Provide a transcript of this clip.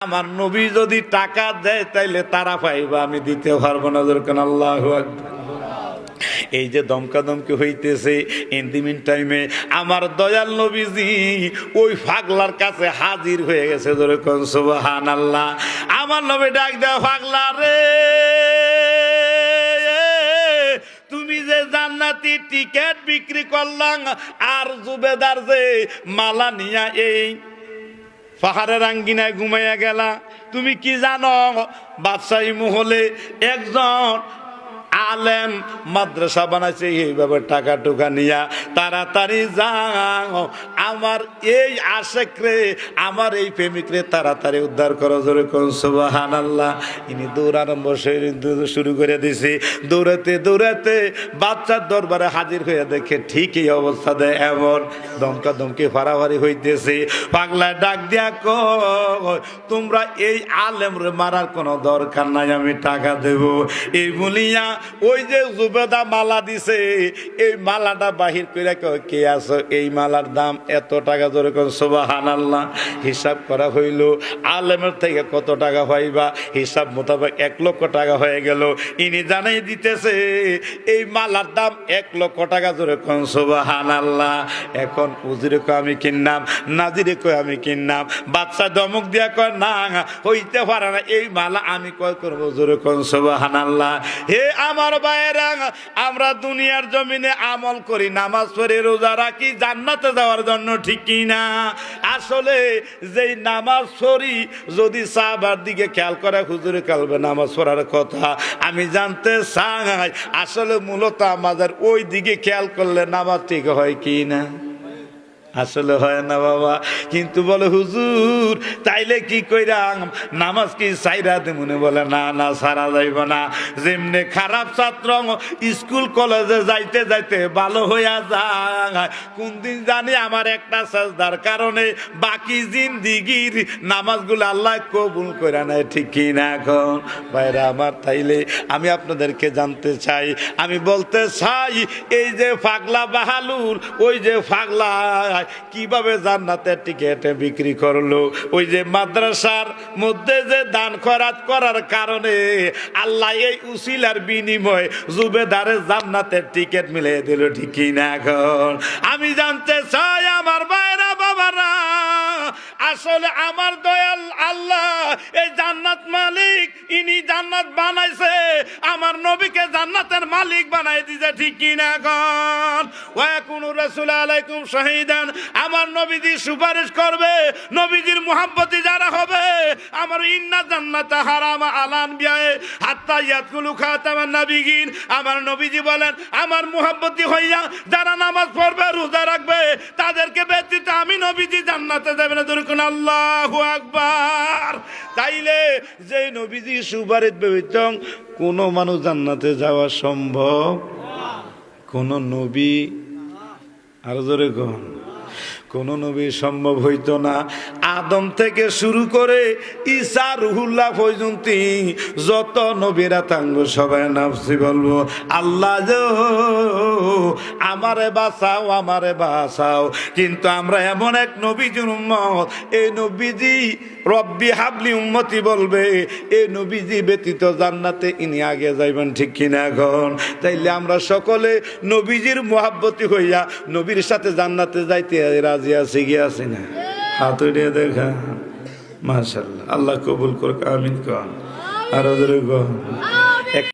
আমার নবী যদি টাকা দেয় তাইলে তারা পাইবা, আমি দিতে পারবো না। যেরকম আল্লাহু আকবার। এই যে দমকাদমকি হইতেছে, ইন দি মিন টাইমে আমার দয়াল নবীজি ওই পাগলার কাছে হাজির হয়ে গেছে। যেরকম সুবহানাল্লাহ। আমার নবী ডাক দেওয়া, পাগলা রে, তুমি যে জান্নাতি টিকেট বিক্রি করলাম আর জুবেদার যে মালা নিয়া এই পাহাড়ের আঙ্গিনায় ঘুমাইয়া গেলা, তুমি কি জানো বাদশাহী মহলে একজন আলেম মাদ্রাসা বানাইছে, এইভাবে টাকা টুকা নিয়া তাড়াতাড়ি যাও, আমার এই আশেক রে, আমার এই প্রেমিক রে তাড়াতাড়ি উদ্ধার করো। জোরে কোন সুবহানাল্লাহ। ইনি দৌড়ারম্ভ শুরু করে দিছি। দৌড়াতে দৌড়াতে বাচ্চার দরবারে হাজির হয়ে দেখে ঠিক এই অবস্থা দেয়, এমন দমকা দমকি ফাড়াফাড়ি হইতেছে। পাগলায় ডাক দিয়া কয়, তোমরা এই আলেম রে মারার কোনো দরকার নাই, আমি টাকা দেব। এই বলিয়া ওই যে জুবেদা মালা দিছে, এই মালাটা বাহির করে কে আছো, এই মালার দাম এত টাকা। ধরে সুবহানাল্লাহ। হিসাব করা হইল, আলেমের থেকে কত টাকা পাইবা, হিসাব মোতাবেক 1 লক্ষ টাকা হয়ে গেল। ইনি জানাই দিতেছে এই মালার দাম 1 লক্ষ টাকা। ধরে সুবহানাল্লাহ। এখন উজিরে কয় আমি কিনলাম, নাজিরে কয় আমি কিনলাম, বাদশা ধমক দিয়া কয় না হইতে পারে না, এই মালা আমি কয় করবো। জোরে কোন সুবহানাল্লাহ। হে আমার ভাইয়েরা, আমরা দুনিয়ার জমিনে আমল করি, নামাজ পড়ি, রোজা রাখি জান্নাতে যাওয়ার জন্য, ঠিক কি না? আসলে যেই নামাজ পড়ি, যদি সাহাবার দিকে খেয়াল করে, হুজুরে কালবে নামাজ পড়ার কথা, আমি জানতে চাই আসলে মূলত আমাদের ওই দিকে খেয়াল করলে নামাজ ঠিক হয় কি না? আসলে হয় না বাবা। কিন্তু বলে হুজুর তাইলে কি কইরাম, নামাজ কি সাইরা দেমনে? বলে না না, সারা যাইব না। যেমনে খারাপ ছাত্র স্কুল কলেজে যাইতে যাইতে ভালো হইয়া যায়, কোন দিন জানি আমার একটা সাজদার কারণে বাকি জিন্দিগির নামাজগুলো আল্লাহ কবুল করে নেয়, ঠিক কি না? এখন ভাইরা আমার, তাইলে আমি আপনাদেরকে জানতে চাই, আমি বলতে চাই, এই যে পাগলা বাহালুর, ওই যে পাগলা কিভাবে জান্নাতের টিকেট বিক্রি করলো, ওই যে মাদ্রাসার মধ্যে যে দান খয়রাত করার কারণে আল্লাহ এই উসিলার বিনিময়ে জুবেদারের জান্নাতের টিকেট মিলিয়ে দিল, ঠিক না? এখন আমি জানতে চাই আমার ভাইরা বাবারা, আসলে আমার দয়াল আল্লাহ এই জান্নাত মালিক, ইনি জান্নাত বানাইছে, আমার নবীকে জান্নাতের মালিক বানাই দিয়েছে, ঠিক কি না? এখন ওয়াকুনু রাসূল আলাইকুম শাহিদান, আমার নবীজি সুপারিশ করবে, নবীজির মুহাব্বতি যারা হবে, আমার ইন্না জান্নাতা হারামা আলান বিয়ায়ে হাত্তা ইয়াদখুলু খাতামান নাবিয়িন, আমার নবীজি বলেন আমার মুহাব্বতি হইয়া যারা নামাজ পড়বে, রোজা রাখবে, তাদেরকে ব্যতীত আমি নবীজি জান্নাতে যাবে না। দরুন আল্লাহু আকবার। তাইলে যে নবীজি সুপারিশ ব্যতীত কোন মানুষ জান্নাতে যাওয়া সম্ভব? কোন নবী, আর জোরে কোন, কোন নবী সম্ভব হইতো না। আদম থেকে শুরু করে ঈসা রুহুল্লাহ পর্যন্ত যত নবীরা থাকবো সবাই নাফসি বলবো, আল্লাহ গো আমারে বাঁচাও, আমারে বাঁচাও। কিন্তু আমরা এমন এক নবীজির উম্মত, এই নবীজি রব্বি হাবলি উম্মতি বলবে, এই নবীজি ব্যতীত জান্নাতে ইনি আগে যাইবেন, ঠিক কিনা? এখন তাইলে আমরা সকলে নবীজির মুহাব্বতি হইয়া নবীর সাথে জান্নাতে যাইতে রাজি আছি কি আছি না? হাত উঠিয়ে দেখা, মাশাআল্লাহ। আল্লাহ কবুল করুক, আমিন। কন আর